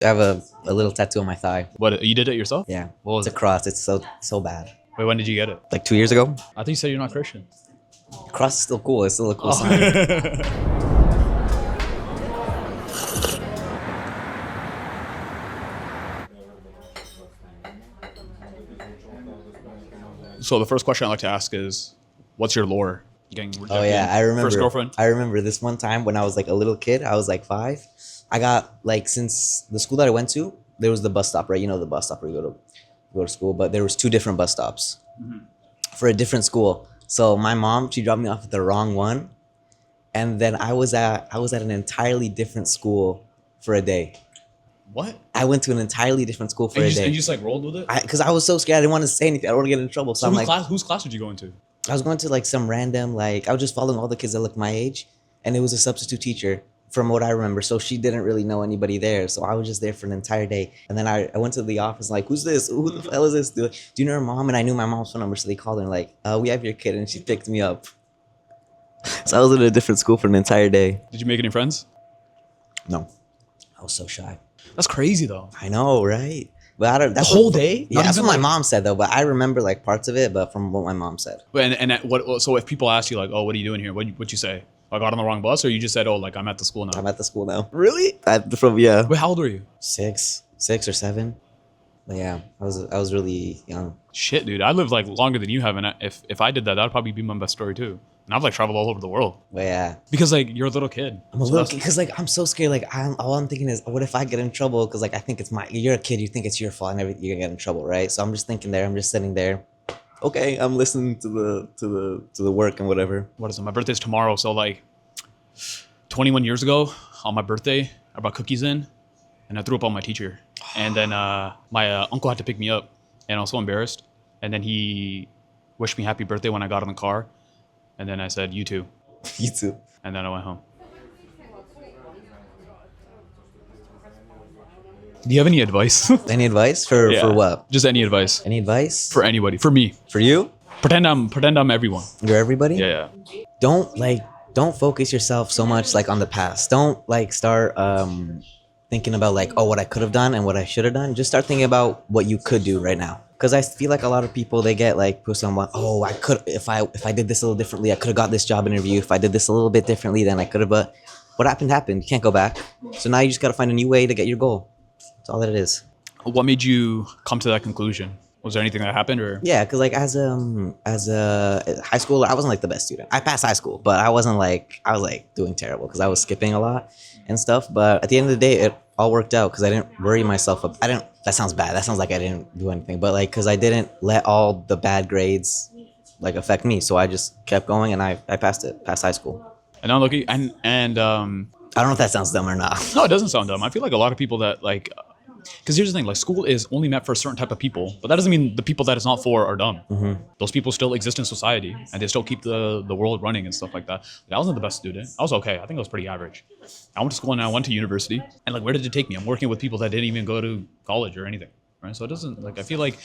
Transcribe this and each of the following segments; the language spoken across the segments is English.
I have a little tattoo on my thigh. What, you did it yourself? Yeah. What was It's a it? cross. It's so bad. Wait, when did you get it? Like 2 years ago. I think you said you're not Christian. The cross is still cool. It's still a cool Oh. sign. So the first question I like to ask is, what's your lore? You getting rejected? Oh yeah, I remember. First girlfriend? I remember this one time when I was like a little kid. I was like 5. I got like, since the school that I went to, there was the bus stop, right? You know the bus stop where you go to school, but there was 2 different bus stops for a different school. So my mom, she dropped me off at the wrong one, and then I was at an entirely different school for a day. What? I went to an entirely different school for And a you, just, day. and you just like rolled with it? Because I was so scared. I didn't want to say anything. I don't want to get in trouble. So I'm like, whose class did you go into? I was going to like some random, like, I was just following all the kids that looked my age, and it was a substitute teacher from what I remember. So she didn't really know anybody there. So I was just there for an entire day. And then I went to the office, like, who's this? Who the hell is this? Do you know her mom? And I knew my mom's phone number. So they called her and like, we have your kid. And she picked me up. So I was in a different school for an entire day. Did you make any friends? No, I was so shy. That's crazy though. I know, right? But I don't. That's The whole what, day? Yeah, Not that's even what my like- mom said though. But I remember like parts of it. But from what my mom said. What? So if people ask you like, oh, what are you doing here? What you say? I got on the wrong bus, or you just said, oh, like I'm at the school now? I'm at the school now. Really? Yeah. Wait, how old were you? 6 or 7. But yeah, I was really young. Shit, dude, I lived like longer than you have, and if I did that, that'd probably be my best story too. And I've like traveled all over the world But yeah, because like you're a little kid. I'm a So little that's- because like I'm so scared. Like all I'm thinking is, what if I get in trouble? Because like I think it's you're a kid, you think it's your fault, and everything, you're gonna get in trouble, right? So I'm just thinking there. I'm just sitting there. Okay, I'm listening to the work and whatever. What is it? My birthday's tomorrow, so like 21 years ago on my birthday, I brought cookies in, and I threw up on my teacher, and then my uncle had to pick me up, and I was so embarrassed, and then he wished me happy birthday when I got in the car, and then I said, you too, You too. and then I went home. Do you have any advice? Any advice for Yeah. for what? Just any advice Any advice for anybody. For me, for you? pretend I'm everyone. You're everybody. Yeah. Don't focus yourself so much like on the past. Don't like start thinking about like, oh, what I could have done and what I should have done. Just start thinking about what you could do right now. Because I feel like a lot of people, they get like pushed on, oh, I could, if I did this a little differently, I could have got this job interview. If I did this a little bit differently, then I could have. But what happened. You can't go back. So now you just got to find a new way to get your goal. That's all that it is. What made you come to that conclusion? Was there anything that happened, or? Yeah, because like as a high schooler, I wasn't like the best student. I passed high school, but I was like doing terrible because I was skipping a lot and stuff. But at the end of the day, it all worked out because I didn't worry myself up. That sounds bad. That sounds like I didn't do anything. But like, because I didn't let all the bad grades like affect me, so I just kept going and I passed high school. And I'm looking, and I don't know if that sounds dumb or not. no, it doesn't sound dumb. I feel like a lot of people that like, because here's the thing, like school is only meant for a certain type of people, but that doesn't mean the people that it's not for are dumb. Those people still exist in society, and they still keep the world running and stuff like that. Like, I wasn't the best student. I was okay. I think I was pretty average. I went to school and I went to university, and like, where did it take me? I'm working with people that didn't even go to college or anything, right? So it doesn't like. I feel like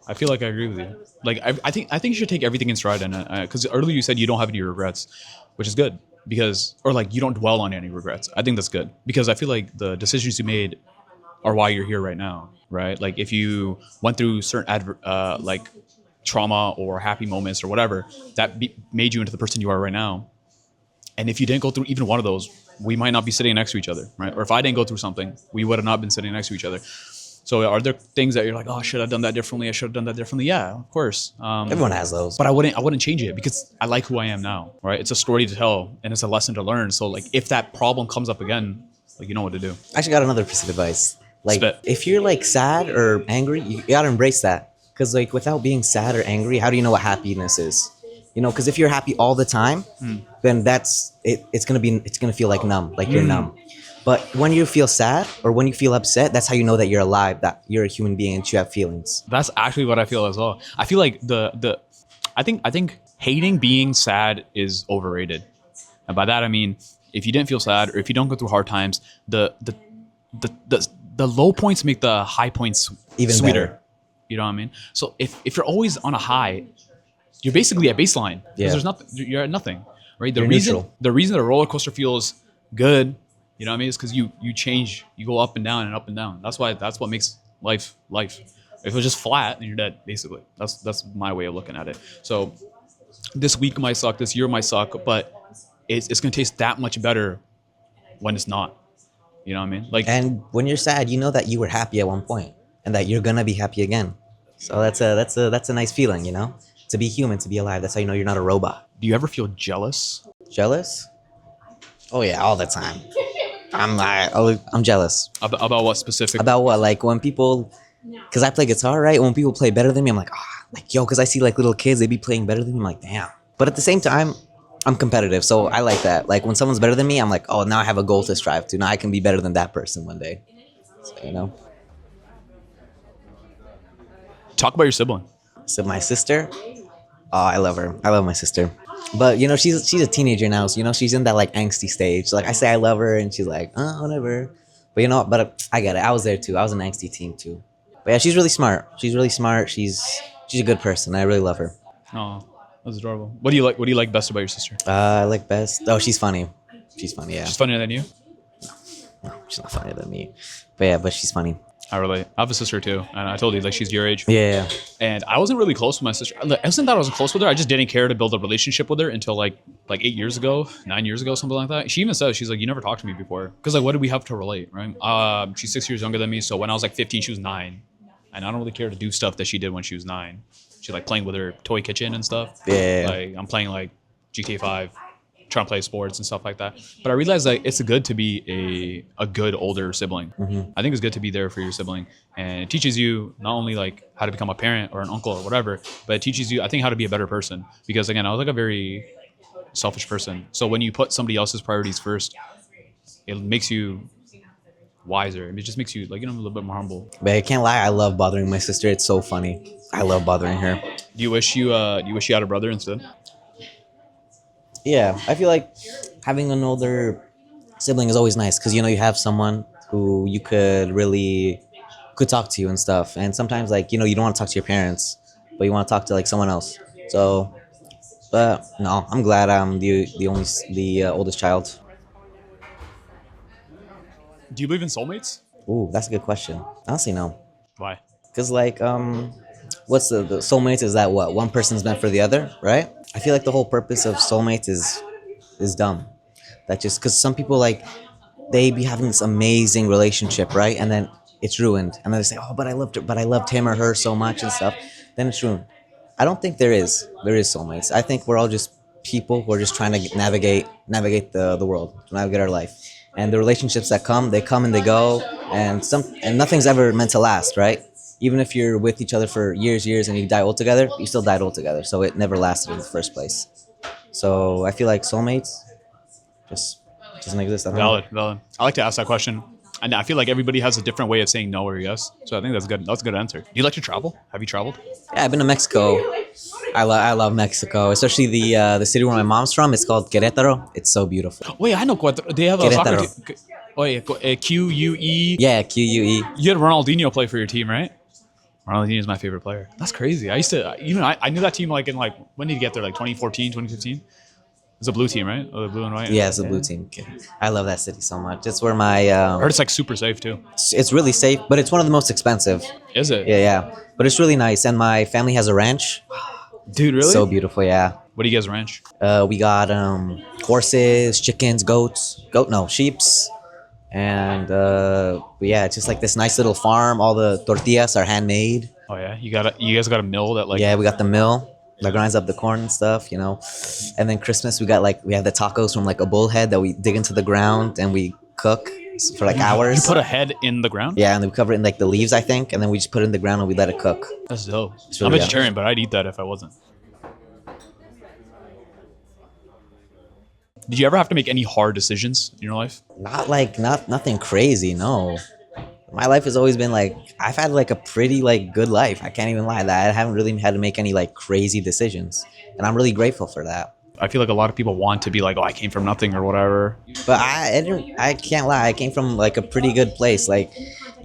I agree with you. Like I think you should take everything in stride, and because earlier you said you don't have any regrets, which is good because, or like you don't dwell on any regrets. I think that's good because I feel like the decisions you made are why you're here right now, right? Like if you went through certain like trauma or happy moments or whatever, that made you into the person you are right now. And if you didn't go through even one of those, we might not be sitting next to each other, right? Or if I didn't go through something, we would have not been sitting next to each other. So are there things that you're like, oh, should I have done that differently? I should have done that differently. Yeah, of course. Everyone has those. But I wouldn't change it because I like who I am now, right? It's a story to tell and it's a lesson to learn. So like if that problem comes up again, like you know what to do. I actually got another piece of advice. Like Spit. if you're like sad or angry, you gotta embrace that. Because like without being sad or angry, how do you know what happiness is? You know, because if you're happy all the time, then that's it. It's gonna feel like numb, like you're numb. But when you feel sad or when you feel upset, that's how you know that you're alive, that you're a human being and you have feelings. That's actually what I feel as well. I feel like I think hating being sad is overrated. And by that I mean if you didn't feel sad or if you don't go through hard times, the low points make the high points Even sweeter. better. You know what I mean? So if you're always on a high, you're basically at baseline. Because Yeah. there's nothing. You're at nothing, right? You're neutral. The reason the roller coaster feels good, You know what I mean? It's because you change, you go up and down and up and down. That's what makes life life. If it was just flat, then you're dead, basically. That's my way of looking at it. So this week might suck, this year might suck, but it's gonna taste that much better when it's not. You know what I mean? Like, And when you're sad, you know that you were happy at one point and that you're gonna be happy again. So that's a nice feeling, you know? To be human, to be alive. That's how you know you're not a robot. do you ever feel jealous? Jealous? Oh yeah, all the time. I'm jealous. About what specific? About what? Like when people, because I play guitar, right? When people play better than me, I'm like, like yo, because I see like little kids, they be playing better than me. I'm like, damn. But at the same time, I'm competitive, so I like that. Like when someone's better than me, I'm like, oh, now I have a goal to strive to. Now I can be better than that person one day. So, you know. Talk about your sibling. So my sister, oh, I love her. I love my sister. But you know, she's a teenager now, so you know, she's in that like angsty stage. Like I say I love her, and she's like, oh, whatever. But you know, but I get it. I was there too. I was an angsty teen too. But yeah, she's really smart. She's really smart. She's a good person. I really love her. Oh, that's adorable. What do you like? What do you like best about your sister? I like best. Oh, she's funny. She's funny. Yeah. She's funnier than you. No, she's not funnier than me. But yeah, but she's funny. I relate. I have a sister too, and I told you like she's your age. Yeah. And I wasn't really close with my sister. It wasn't that I wasn't close with her. I just didn't care to build a relationship with her until like 8 years ago, 9 years ago, something like that. She even says, she's like, you never talked to me before. Because like, what did we have to relate, right? She's 6 years younger than me. So when I was like 15, she was 9. And I don't really care to do stuff that she did when she was 9. She's like playing with her toy kitchen and stuff. Yeah. Like I'm playing like GTA 5, trying to play sports and stuff like that. But I realized that it's good to be a good older sibling. I think it's good to be there for your sibling, and it teaches you not only like how to become a parent or an uncle or whatever, but it teaches you, I think, how to be a better person. Because again, I was like a very selfish person. So when you put somebody else's priorities first, it makes you wiser. It just makes you like, you know, a little bit more humble. But I can't lie, I love bothering my sister. It's so funny. I love bothering her. Do you wish you had a brother instead? Yeah, I feel like having an older sibling is always nice because you know you have someone who you could talk to and stuff. And sometimes like you know you don't want to talk to your parents, but you want to talk to like someone else. So, but no, I'm glad I'm the oldest child. Do you believe in soulmates? Ooh, that's a good question. Honestly, no, Why? because like what's the soulmates is that what one person's meant for the other, right? I feel like the whole purpose of soulmates is dumb. That just because some people like they be having this amazing relationship, right? And then it's ruined. And then they say, "Oh, but I loved him or her so much and stuff." Then it's ruined. I don't think there is soulmates. I think we're all just people who are just trying to navigate the world, navigate our life. And the relationships that come, they come and they go, and nothing's ever meant to last, right? Even if you're with each other for years and you die old together, you still died old together. So it never lasted in the first place. So I feel like soulmates just doesn't exist. I don't know. Valid. I like to ask that question. And I feel like everybody has a different way of saying no or yes. So I think that's good. That's a good answer. Do you like to travel? Have you traveled? Yeah, I've been to Mexico. I love Mexico, especially the city where my mom's from. It's called Querétaro. It's so beautiful. Wait, I know Cuatro. They have a soccer Querétaro. team. Oh yeah, QUE. Yeah, QUE. You had Ronaldinho play for your team, right? Ronaldinho is my favorite player. That's crazy. I knew that team like in like, when did you get there? Like 2014, 2015? It's a blue team, right? Oh, the blue and white. Yeah, it's a blue team. I love that city so much. It's where my I heard it's like super safe too. it's really safe, but it's one of the most expensive. Is it? Yeah. But it's really nice, and my family has a ranch. Dude, really? So beautiful, yeah. What do you guys ranch? We got horses, chickens, sheeps, and yeah, it's just like this nice little farm. All the tortillas are handmade. Oh yeah, you guys got a mill that like. Yeah, we got the mill that grinds up the corn and stuff, you know. And then Christmas, we have the tacos from like a bullhead that we dig into the ground and we cook for like hours. You put a head in the ground? Yeah, and then we cover it in like the leaves, I think, and then we just put it in the ground and we let it cook. That's dope. really I'm good. vegetarian, but I'd eat that if I wasn't. Did you ever have to make any hard decisions in your life? Nothing crazy, no. My life has always been like, I've had like a pretty like good life. I can't even lie that I haven't really had to make any like crazy decisions, and I'm really grateful for that. I feel like a lot of people want to be like, oh, I came from nothing or whatever. But I can't lie, I came from like a pretty good place. Like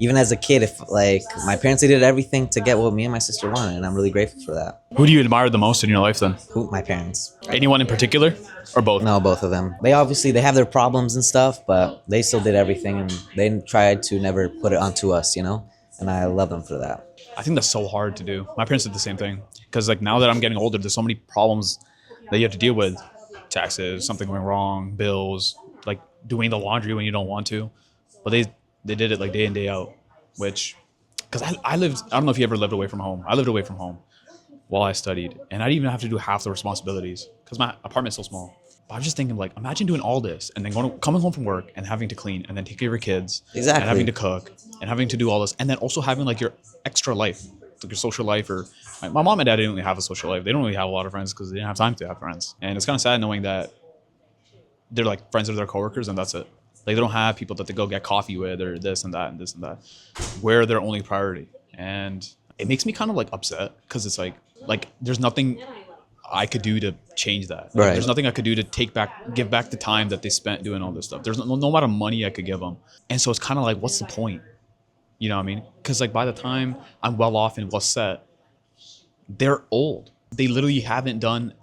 even as a kid, if like my parents, they did everything to get what me and my sister wanted, and I'm really grateful for that. Who do you admire the most in your life then? Who? My parents. Anyone in particular, or both? No, both of them. They obviously they have their problems and stuff, but they still did everything, and they tried to never put it onto us, you know. And I love them for that. I think that's so hard to do. My parents did the same thing because like now that I'm getting older, there's so many problems that you have to deal with: taxes, something going wrong, bills, like doing the laundry when you don't want to. But they did it like day in day out, which because I lived. I don't know if you ever lived away from home. I lived away from home while I studied, and I didn't even have to do half the responsibilities because my apartment's so small. But I'm just thinking, like, imagine doing all this and then coming home from work and having to clean and then take care of your kids, Exactly. and having to cook and having to do all this, and then also having like your extra life, like your social life. Or my mom and dad didn't really have a social life. They don't really have a lot of friends because they didn't have time to have friends. And it's kind of sad knowing that they're like friends with their coworkers and that's it. Like they don't have people that they go get coffee with or this and that and this and that. We're their only priority, and it makes me kind of like upset because it's like there's nothing I could do to change that. Right. There's nothing I could do to give back the time that they spent doing all this stuff. There's no amount of money I could give them. And so it's kind of like, what's the point? You know what I mean? Because like by the time I'm well off and well set, they're old. They literally haven't done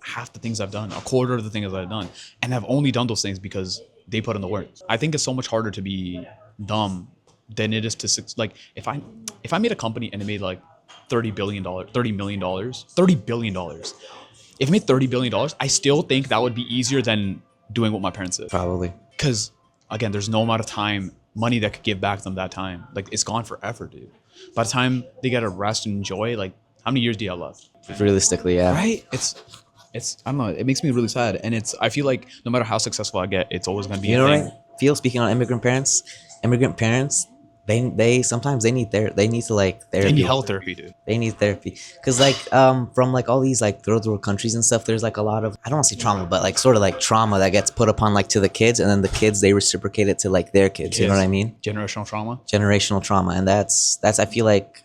half the things I've done, a quarter of the things I've done. And I've only done those things because they put in the work. I think it's so much harder to be dumb than it is to, like, if I made a company and it made like $30 million, $30 billion. If it made $30 billion, I still think that would be easier than doing what my parents did. Probably. Because again, there's no amount of time, money that could give back them that time. Like it's gone forever, dude. By the time they get to rest and enjoy, like how many years do you have left? Realistically, yeah. Right? It's I don't know. It makes me really sad, and I feel like no matter how successful I get, it's always gonna be. You know a what thing. I feel? Speaking on immigrant parents, they sometimes they need therapy. They need health therapy, dude. They need therapy because like from like all these like third world countries and stuff, there's like a lot of, I don't want to say trauma, but like sort of like trauma that gets put upon like to the kids, and then the kids, they reciprocate it to like their kids. You know what I mean? Generational trauma. Generational trauma, and that's I feel like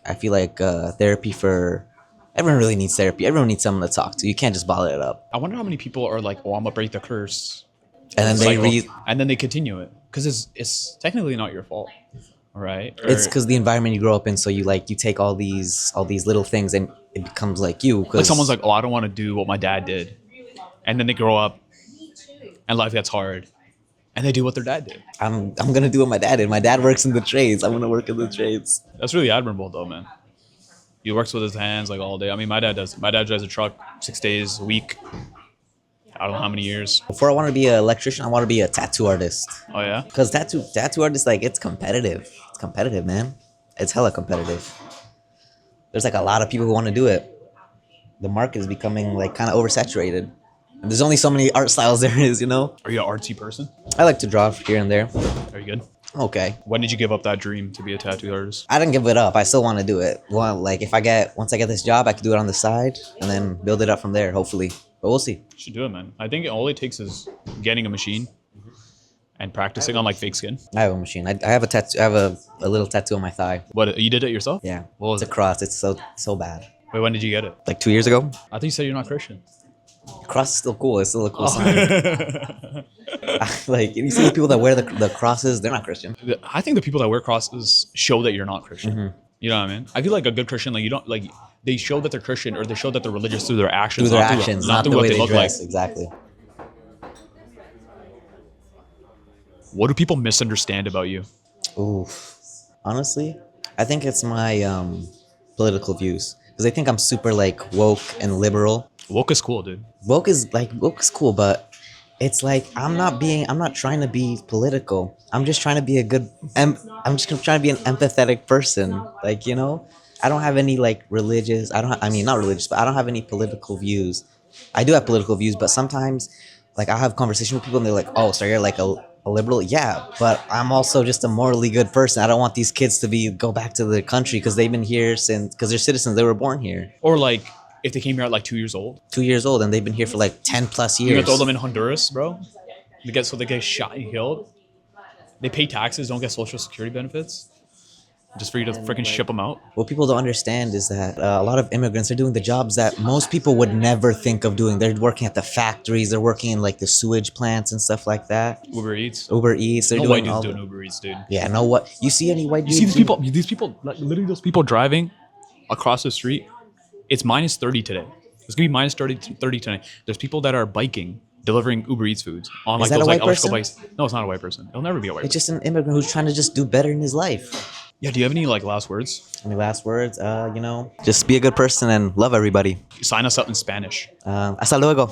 therapy for everyone really needs therapy. Everyone needs someone to talk to. You can't just bottle it up. I wonder how many people are like, "Oh, I'm gonna break the curse," And then and then they continue it because it's technically not your fault, right? It's because the environment you grow up in. So you take all these little things, and it becomes like you. Like someone's like, "Oh, I don't want to do what my dad did," and then they grow up, and life gets hard, and they do what their dad did. I'm gonna do what my dad did. My dad works in the trades. I'm gonna work in the trades. That's really admirable, though, man. He works with his hands like all day. I mean, my dad does. My dad drives a truck 6 days a week. I don't know how many years. Before I wanted to be an electrician, I want to be a tattoo artist. Oh yeah. Cause tattoo artists, like, it's competitive. It's competitive, man. It's hella competitive. There's like a lot of people who want to do it. The market is becoming like kind of oversaturated. And there's only so many art styles there is, you know. Are you an artsy person? I like to draw here and there. Are you good? Okay. When did you give up that dream to be a tattoo artist? I didn't give it up. I still want to do it. Well, like once I get this job, I can do it on the side and then build it up from there, hopefully. But we'll see. You should do it, man. I think all it takes is getting a machine and practicing on like fake skin. I have a machine. I have a tattoo. I have a little tattoo on my thigh. What, you did it yourself? Yeah. What was it's a it? cross. It's so bad. Wait, when did you get it? Like 2 years ago. I thought you said you're not Christian. Cross is still cool. It's still a cool sign. Like, you see the people that wear the crosses, they're not Christian. I think the people that wear crosses show that you're not Christian. Mm-hmm. You know what I mean? I feel like a good Christian, like you don't like they show that they're Christian or they show that they're religious through their actions, Through their not actions, not not through the what way they they look like. dress. Exactly. What do people misunderstand about you? Ooh. Honestly, I think it's my political views. Because they think I'm super like woke and liberal. Woke is cool, dude. Woke is cool, but it's like I'm not trying to be political. I'm just trying to be I'm just trying to be an empathetic person. Like, you know, I don't have any like religious, not religious, but I don't have any political views. I do have political views, but sometimes like I have conversation with people and they're like, "Oh, so you're like a liberal?" Yeah, but I'm also just a morally good person. I don't want these kids to go back to their country because they've been here because they're citizens. They were born here. Or like if they came here at like 2 years old. 2 years old and they've been here for like 10 plus years. You gonna throw them in Honduras, bro? They get shot and killed. They pay taxes, don't get social security benefits. just for you to freaking ship them out. What people don't understand is that a lot of immigrants are doing the jobs that most people would never think of doing. They're working at the factories, they're working in like the sewage plants and stuff like that. Uber Eats. Uber Eats, they're No white doing dudes all doing the, Uber Eats, dude. yeah, no what you see any white You see dudes these people? These people, like, literally, those people driving across the street. It's minus 30 today. It's gonna be minus 30 today. There's people that are biking, delivering Uber Eats foods on like that those a like white electrical person? bikes. No, it's not a white person. It'll never be a white It's person. just an immigrant who's trying to just do better in his life. Yeah. Do you have any like last words? Any last words? Just be a good person and love everybody. Sign us up in Spanish. Hasta luego.